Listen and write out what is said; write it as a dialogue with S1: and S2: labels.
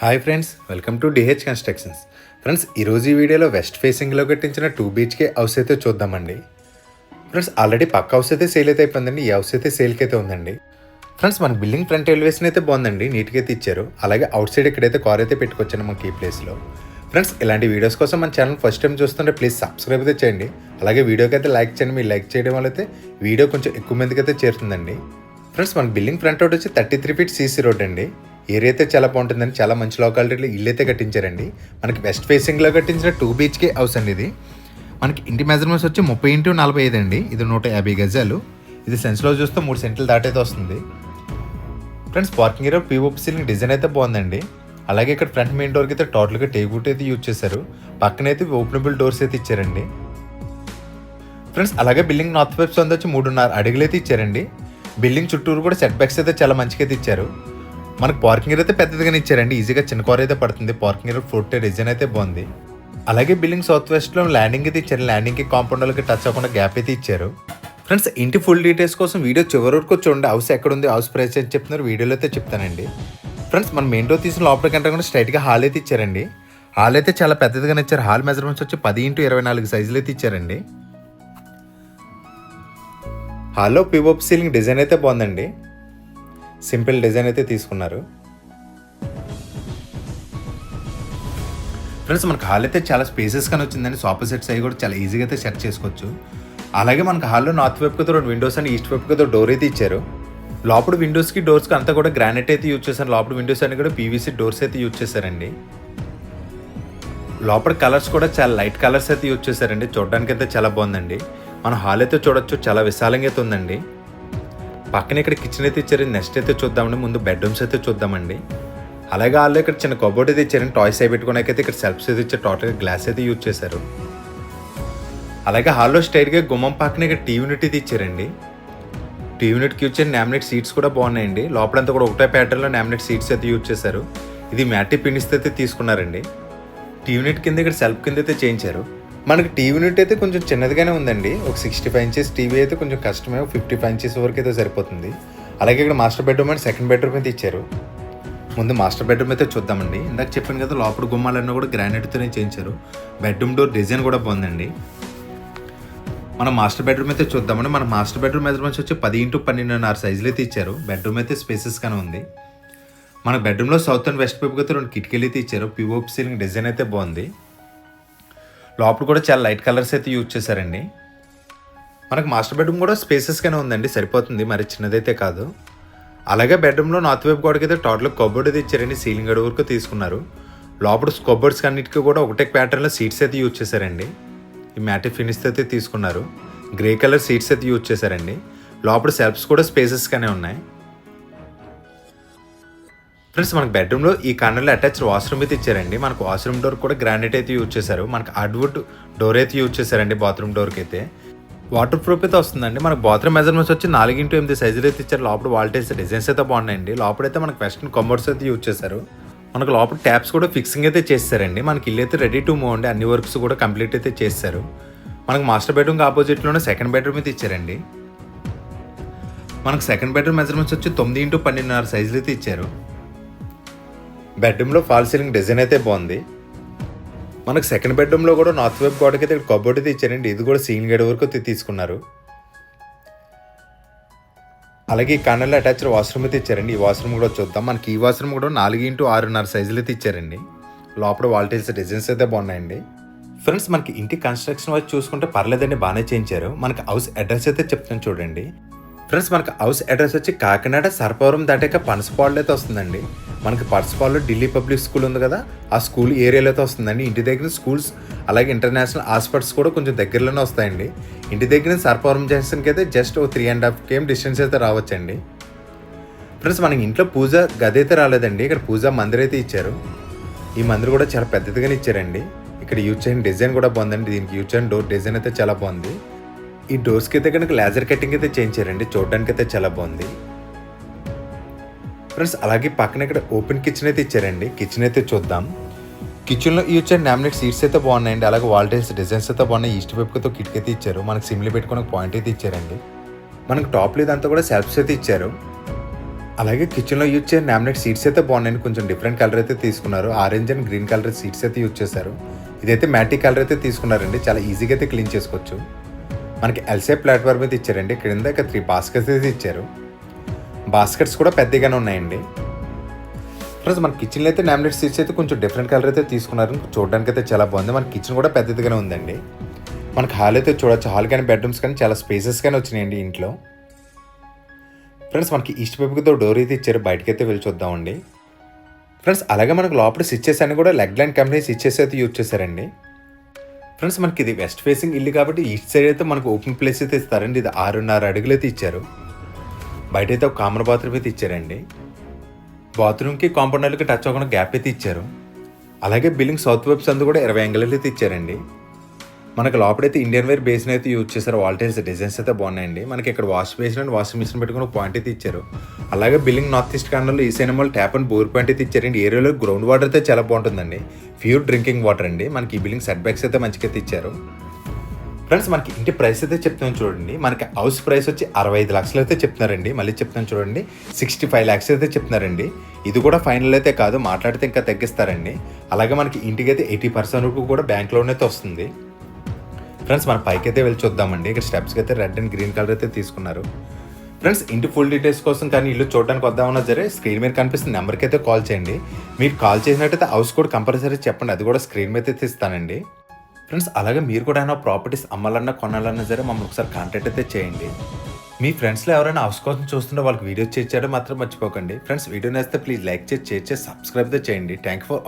S1: Hi friends, welcome to DH constructions. Friends, ఈరోజు ఈ వీడియోలో వెస్ట్ ఫేసింగ్లో కట్టించిన 2 BHK హౌస్ అయితే చూద్దామండి. ఫ్రెండ్స్, ఆల్రెడీ పక్క హౌస్ అయితే సేల్ అయితే అయిపోయిందండి. ఈ హౌస్ అయితే సేల్కి అయితే ఉందండి. ఫ్రెండ్స్, మన బిల్డింగ్ ఫ్రంట్ ఎలివేషన్ అయితే బాగుందండి, నీట్గా అయితే ఇచ్చారు. అలాగే అవుట్ సైడ్ ఇక్కడైతే కార్ అయితే పెట్టుకొచ్చాను మనకి ఈ ప్లేస్లో. ఫ్రెండ్స్, ఇలాంటి వీడియోస్ కోసం మన ఛానల్ ఫస్ట్ టైం చూస్తుంటే ప్లీజ్ సబ్స్క్రైబ్ అయితే చేయండి. అలాగే వీడియోకి అయితే లైక్ చేయండి. మీరు లైక్ చేయడం వల్ల అయితే వీడియో కొంచెం ఎక్కువ మందికి అయితే చేరుతుందండి. ఫ్రెండ్స్, మన బిల్డింగ్ ఫ్రంట్ రోడ్ వచ్చి 33 feet CC రోడ్ అండి. ఏరియా అయితే చాలా బాగుంటుందండి. చాలా మంచి లొకాలిటీలో ఇల్లు అయితే కట్టించారండి. మనకి వెస్ట్ ఫేసింగ్లో కట్టించిన 2 BHK హౌస్ అండి ఇది. మనకి ఇంటి మెజర్మెంట్స్ వచ్చి 30x45 అండి. ఇది 150 గజాలు. ఇది సెన్స్లో చూస్తే 3 సెంట్లు దాటైతే వస్తుంది. Friends, parking area POP ceiling design అయితే బాగుందండి. అలాగే ఇక్కడ ఫ్రంట్ మెయిన్ డోర్కి అయితే టోటల్గా టేకుట్ అయితే యూజ్ చేశారు. పక్కనైతే ఓపెనబుల్ డోర్స్ అయితే ఇచ్చారండి. ఫ్రెండ్స్, అలాగే బిల్డింగ్ నార్త్ వెస్ట్ సొంత వచ్చి 3.5 అడుగులు అయితే ఇచ్చారండి. బిల్డింగ్ చుట్టూరు కూడా సెట్ బ్యాక్స్ అయితే చాలా మంచిగా అయితే ఇచ్చారు. మనకు పార్కింగ్ ఏరియా అయితే పెద్దదిగానే ఇచ్చారండి. ఈజీగా చిన్న కార్ అయితే పడుతుంది. పార్కింగ్ ఏరియా ఫ్లోర్ డిజైన్ అయితే బాగుంది. అలాగే బిల్డింగ్ సౌత్ వెస్ట్లో ల్యాండింగ్ అయితే ఇచ్చారు. ల్యాండింగ్కి కాంపౌండర్కి టచ్ అవ్వకుండా గ్యాప్ అయితే ఇచ్చారు. ఫ్రెండ్స్, ఇంటి ఫుల్ డీటెయిల్స్ కోసం వీడియో చివరి వరకు చూడండి. హౌస్ ఎక్కడ ఉంది, హౌస్ ప్రైస్ అని చెప్తున్నారు, వీడియోలో అయితే చెప్తానండి. ఫ్రెండ్స్, మన మెయిన్ డోర్ తీసిన లోపలికి అంటే కూడా స్ట్రైట్గా హాల్ అయితే ఇచ్చారండి. హాల్ అయితే చాలా పెద్దదిగానే ఇచ్చారు. హాల్ మెజర్మెంట్స్ వచ్చి 10x24 సైజులు అయితే ఇచ్చారండి. హాల్లో POP సీలింగ్ డిజైన్ అయితే బాగుందండి. సింపుల్ డిజైన్ అయితే తీసుకున్నారు. ఫ్రెండ్స్, మనకు హాల్ అయితే చాలా స్పేసెస్గానే వచ్చిందండి. సోఫా సెట్స్ అవి కూడా చాలా ఈజీగా అయితే సెట్ చేసుకోవచ్చు. అలాగే మనకు హాల్లో నార్త్ వైపుకి 2 విండోస్ అని, ఈస్ట్ వైపుకి డోర్ అయితే ఇచ్చారు. లోపల విండోస్కి డోర్స్కి అంతా కూడా గ్రానైట్ అయితే యూజ్ చేశారు. లోపల విండోస్ అన్ని కూడా PVC డోర్స్ అయితే యూజ్ చేశారండి. లోపల కలర్స్ కూడా చాలా లైట్ కలర్స్ అయితే యూజ్ చేశారండి. చూడడానికి అయితే చాలా బాగుందండి. మనం హాల్ అయితే చూడొచ్చు, చాలా విశాలంగా అయితే ఉందండి. పక్కన ఇక్కడ కిచెన్ అయితే ఇచ్చారు. నెక్స్ట్ అయితే చూద్దామండి. ముందు బెడ్రూమ్స్ అయితే చూద్దామండి. అలాగే హాల్లో ఇక్కడ చిన్న కబోర్డ్ అయితే ఇచ్చారండి. టాయ్స్ అయి పెట్టుకోవడానికి ఇక్కడ సెల్ఫ్స్ అయితే ఇచ్చారు. టోటల్గా గ్లాస్ అయితే యూజ్ చేశారు. అలాగే హాల్లో స్ట్రైట్గా గుమ్మం పక్కన ఇక్కడ టీవీ యూనిట్ అయితే ఇచ్చారండి. టీవీ యూనిట్కి యూజ్ చేసిన నామినేట్ సీట్స్ కూడా బాగున్నాయండి. లోపలంతా కూడా ఒకటే ప్యాటర్న్లో నామినేట్ సీట్స్ అయితే యూజ్ చేశారు. ఇది మ్యాటి ఫినిష్ అయితే తీసుకున్నారండి. టీవీ యూనిట్ కింద ఇక్కడ సెల్ఫ్ కింద అయితే చేయించారు. మనకి టీవీ యూనిట్ అయితే కొంచెం చిన్నదిగానే ఉందండి. ఒక 65 inches టీవీ అయితే కొంచెం కష్టమే. 55 inches వరకు అయితే సరిపోతుంది. అలాగే ఇక్కడ master bedroom and second bedroom అయితే ఇచ్చారు. ముందు మాస్టర్ బెడ్రూమ్ అయితే చూద్దామండి. ఇందాక చెప్పాను కదా, లోపల గుమ్మాలన్నీ కూడా గ్రానైట్తోనే చేయించారు. బెడ్రూమ్ డోర్ డిజైన్ కూడా బాగుందండి. మనం మాస్టర్ బెడ్రూమ్ అయితే చూద్దామండి. మన మాస్టర్ బెడ్రూమ్ మెజర్మెంట్స్ వచ్చి 10x12.5 సైజులు అయితే ఇచ్చారు. బెడ్రూమ్ అయితే స్పేసెస్గానే ఉంది. మన బెడ్రూమ్లో సౌత్ అండ్ వెస్ట్ వైపుకి అయితే 2 కిటికీలు అయితే ఇచ్చారు. POP సీలింగ్ డిజైన్ అయితే బాగుంది. లోపల కూడా చాలా లైట్ కలర్స్ అయితే యూజ్ చేశారండి. మనకు మాస్టర్ బెడ్రూమ్ కూడా స్పేసెస్గానే ఉందండి, సరిపోతుంది, మరి చిన్నదైతే కాదు. అలాగే బెడ్రూమ్లో నార్త్ వైపు గోడకి అయితే టోటల్ కబోర్డ్ అయితే ఇచ్చారండి. సీలింగ్ గడి వరకు తీసుకున్నారు. లోపల కబోర్డ్స్ అన్నిటికీ కూడా ఒకటే ప్యాటర్న్లో సీట్స్ అయితే యూజ్ చేశారండి. ఈ మ్యాటి ఫినిష్ అయితే తీసుకున్నారు. గ్రే కలర్ సీట్స్ అయితే యూజ్ చేశారండి. లోపల సెల్ఫ్స్ కూడా స్పేసెస్గానే ఉన్నాయి. ఫ్రెండ్స్, మనకు బెడ్రూమ్లో ఈ కార్నర్లో అటాచ్డ్ వాష్రూమ్ అయితే ఇచ్చారండి. మనకు వాష్రూమ్ డోర్ కూడా గ్రానైట్ అయితే యూజ్ చేశారు. మనకు హార్డ్వుడ్ డోర్ అయితే యూజ్ చేశారండి. బాత్రూమ్ డోర్కి అయితే వాటర్ ప్రూఫ్ అయితే వస్తుందండి. మనకు బాత్రూమ్ మెజర్మెంట్స్ వచ్చి 4x8 సైజులు అయితే ఇచ్చారు. లోపల వాల్టేజ్ డిజైన్స్ అయితే బాగున్నాయండి. లోపలైతే మనకు వెస్టర్న్ కమోడ్స్ అయితే యూజ్ చేశారు. మనకు లోపల ట్యాప్స్ కూడా ఫిక్సింగ్ అయితే చేస్తారండి. మనకి ఇల్లు అయితే రెడీ టు మూవ్ అండి. అన్ని వర్క్స్ కూడా కంప్లీట్ అయితే చేస్తారు. మనకు మాస్టర్ బెడ్రూమ్కి ఆపోజిట్లోనే సెకండ్ బెడ్రూమ్ అయితే ఇచ్చారండి. మనకు సెకండ్ బెడ్రూమ్ మెజర్మెంట్స్ వచ్చి 9x12.5 సైజులు అయితే ఇచ్చారు. బెడ్రూమ్లో ఫాల్ సీలింగ్ డిజైన్ అయితే బాగుంది. మనకు సెకండ్ బెడ్రూమ్లో కూడా నార్త్ వైపు గోడకి అయితే కబోర్డ్ అయితే ఇచ్చారండి. ఇది కూడా సీలింగ్ గడి వరకు అయితే తీసుకున్నారు. అలాగే ఈ కార్నర్లో అటాచ్డ్ వాష్రూమ్ అయితే ఇచ్చారండి. ఈ వాష్రూమ్ కూడా చూద్దాం. మనకి ఈ వాష్రూమ్ కూడా 4x6.5 సైజులు అయితే ఇచ్చారండి. లోపల వాల్టేజ్ డిజైన్స్ అయితే బాగున్నాయండి. ఫ్రెండ్స్, మనకి ఇంటి కన్స్ట్రక్షన్ వచ్చి చూసుకుంటే పర్లేదండి, బాగానే చేయించారు. మనకి హౌస్ అడ్రస్ అయితే చెప్తాను చూడండి. ఫ్రెండ్స్, మనకు హౌస్ అడ్రస్ వచ్చి కాకినాడ సర్పవరం దాటాక పనసపాడులో అయితే వస్తుందండి. మనకి పనసపాడులో ఢిల్లీ పబ్లిక్ స్కూల్ ఉంది కదా, ఆ స్కూల్ ఏరియాలో అయితే వస్తుందండి. ఇంటి దగ్గర స్కూల్స్ అలాగే ఇంటర్నేషనల్ హాస్పిటల్స్ కూడా కొంచెం దగ్గరలోనే వస్తాయండి. ఇంటి దగ్గర సర్పవరం జంక్షన్కి అయితే జస్ట్ 3.5 km డిస్టెన్స్ అయితే రావచ్చండి. ఫ్రెండ్స్, మనకి ఇంట్లో పూజ గది అయితే రాలేదండి. ఇక్కడ పూజా మందిర్ అయితే ఇచ్చారు. ఈ మందిర్ కూడా చాలా పెద్దదిగానే ఇచ్చారండి. ఇక్కడ యూజ్ చేయని డిజైన్ కూడా బాగుందండి. దీనికి యూజ్ చేయని డోర్ డిజైన్ అయితే చాలా బాగుంది. ఈ డోర్స్కి అయితే కనుక లేజర్ కటింగ్ అయితే చేయించారండి. చూడడానికి అయితే చాలా బాగుంది. ఫ్రెండ్స్, అలాగే పక్కన ఇక్కడ ఓపెన్ కిచెన్ అయితే ఇచ్చారండి. కిచెన్ అయితే చూద్దాం. కిచెన్లో యూజ్ చేయని నామినేట్ సీట్స్ అయితే బాగున్నాయండి. అలాగే వాల్టేజ్ డిజైన్స్ అయితే బాగున్నాయి. ఈస్ట్ వైపుతో కిటికీ అయితే ఇచ్చారు. మనకి సిమ్లీ పెట్టుకునే పాయింట్ అయితే ఇచ్చారండి. మనకు టాప్లో ఇదంతా కూడా సెల్ఫ్స్ అయితే ఇచ్చారు. అలాగే కిచెన్లో యూజ్ చేసే లామినేట్ సీట్స్ అయితే బాగున్నాయండి. కొంచెం డిఫరెంట్ కలర్ అయితే తీసుకున్నారు. Orange and green colour seats అయితే యూజ్ చేశారు. ఇదైతే మ్యాటిక్ కలర్ అయితే తీసుకున్నారండి. చాలా ఈజీగా అయితే క్లీన్ చేసుకోవచ్చు. మనకి ఎల్సే ప్లాట్ఫామ్ అయితే ఇచ్చారండి. క్రింద ఇక 3 బాస్కెట్స్ అయితే ఇచ్చారు. బాస్కెట్స్ కూడా పెద్దగానే ఉన్నాయండి. ఫ్రెండ్స్ మన కిచెన్లో అయితే లామినేట్ సీట్స్ అయితే కొంచెం డిఫరెంట్ కలర్ అయితే తీసుకున్నారు. చూడడానికి అయితే చాలా బాగుంది. మన కిచెన్ కూడా పెద్దదిగానే ఉందండి. మనకి హాల్ అయితే చూడొచ్చు. హాల్ కానీ బెడ్రూమ్స్ కానీ చాలా స్పేసెస్గానే వచ్చినాయండి ఇంట్లో. ఫ్రెండ్స్ మనకి ఈస్ట్ వైపుతో డోర్ అయితే ఇచ్చారు. బయటకి అయితే వెళ్ళి చూద్దామండి. ఫ్రెండ్స్ అలాగే మనకు లోపల స్విచ్చెస్ అన్ని కూడా లెగ్ లైన్ కంపెనీ స్విచ్చెస్ అయితే యూజ్ చేశారండి. ఫ్రెండ్స్ మనకి ఇది వెస్ట్ ఫేసింగ్ ఇల్లు కాబట్టి ఈస్ట్ సైడ్ అయితే మనకు ఓపెన్ ప్లేస్ అయితే ఇస్తారండి. ఇది 6.5 అడుగులు అయితే ఇచ్చారు. బయట అయితే ఒక కామన్ బాత్రూమ్ అయితే ఇచ్చారండి. బాత్రూమ్కి కాంపౌండర్కి టచ్ అవ్వకుండా గ్యాప్ అయితే ఇచ్చారు. అలాగే బిల్డింగ్ సౌత్ వైపు సందు కూడా 20 యాంగిల్ అయితే ఇచ్చారండి. మనకు లోపలైతే ఇండియన్ వేర్ బేసిన్ అయితే యూజ్ చేశారు. వాల్టైల్స్ డిజైన్స్ అయితే బాగున్నాయండి. మనకి ఇక్కడ wash basin and washing machine పెట్టుకుని పాయింట్ అయితే ఇచ్చారు. అలాగే బిల్డింగ్ నార్త్ ఈస్ట్ కార్నర్లో ఈ సినిమాలో ట్యాప్ అండ్ బోర్ పాయింట్ అయితే ఇచ్చారండి. ఏరియాలో గ్రౌండ్ వాటర్ అయితే చాలా బాగుంటుందండి. ప్యూర్ డ్రింకింగ్ వాటర్ అండి. మనకి ఈ బిల్డింగ్ సెట్ బ్యాక్స్ అయితే మంచిగా అయితే ఇచ్చారు. ఫ్రెండ్స్ మనకి ఇంటి ప్రైస్ అయితే చెప్తున్నాను చూడండి. మనకి హౌస్ ప్రైస్ వచ్చి 65 లక్షలు అయితే చెప్తున్నారండి. మళ్ళీ చెప్తున్నాను చూడండి, 65 lakhs అయితే చెప్తున్నారండి. ఇది కూడా ఫైనల్ అయితే కాదు, మాట్లాడితే ఇంకా తగ్గిస్తారండి. అలాగే మనకి ఇంటికి అయితే 80% వరకు కూడా బ్యాంక్ లోన్ అయితే వస్తుంది. ఫ్రెండ్స్ మన పైకి అయితే వెళ్ళి చూద్దామండి. ఇక్కడ స్టెప్స్కి అయితే రెడ్ అండ్ గ్రీన్ కలర్ అయితే తీసుకున్నారు. ఫ్రెండ్స్ ఇంటి ఫుల్ డీటెయిల్స్ కోసం కానీ ఇల్లు చూడడానికి వద్దామన్నా సరే స్క్రీన్ మీద కనిపిస్తున్న నెంబర్కి అయితే కాల్ చేయండి. మీరు కాల్ చేసినట్టయితే హౌస్ కూడా కంపల్సరీ చెప్పండి, అది కూడా స్క్రీన్ మీద అయితే ఇస్తానండి. ఫ్రెండ్స్ అలాగే మీరు కూడా ఏమైనా ప్రాపర్టీస్ అమ్మాలన్నా కొనాలన్నా సరే మమ్మల్ని ఒకసారి కాంటాక్ట్ అయితే చేయండి. మీ ఫ్రెండ్స్లో ఎవరైనా హౌస్ కోసం చూస్తుంటే వాళ్ళకి వీడియో చేయడం మాత్రం మర్చిపోకండి. ఫ్రెండ్స్ వీడియో నేస్తే ప్లీజ్ లైక్ చేసి షేర్ చేసి సబ్స్క్రైబ్ అయితే చేయండి. Thank you for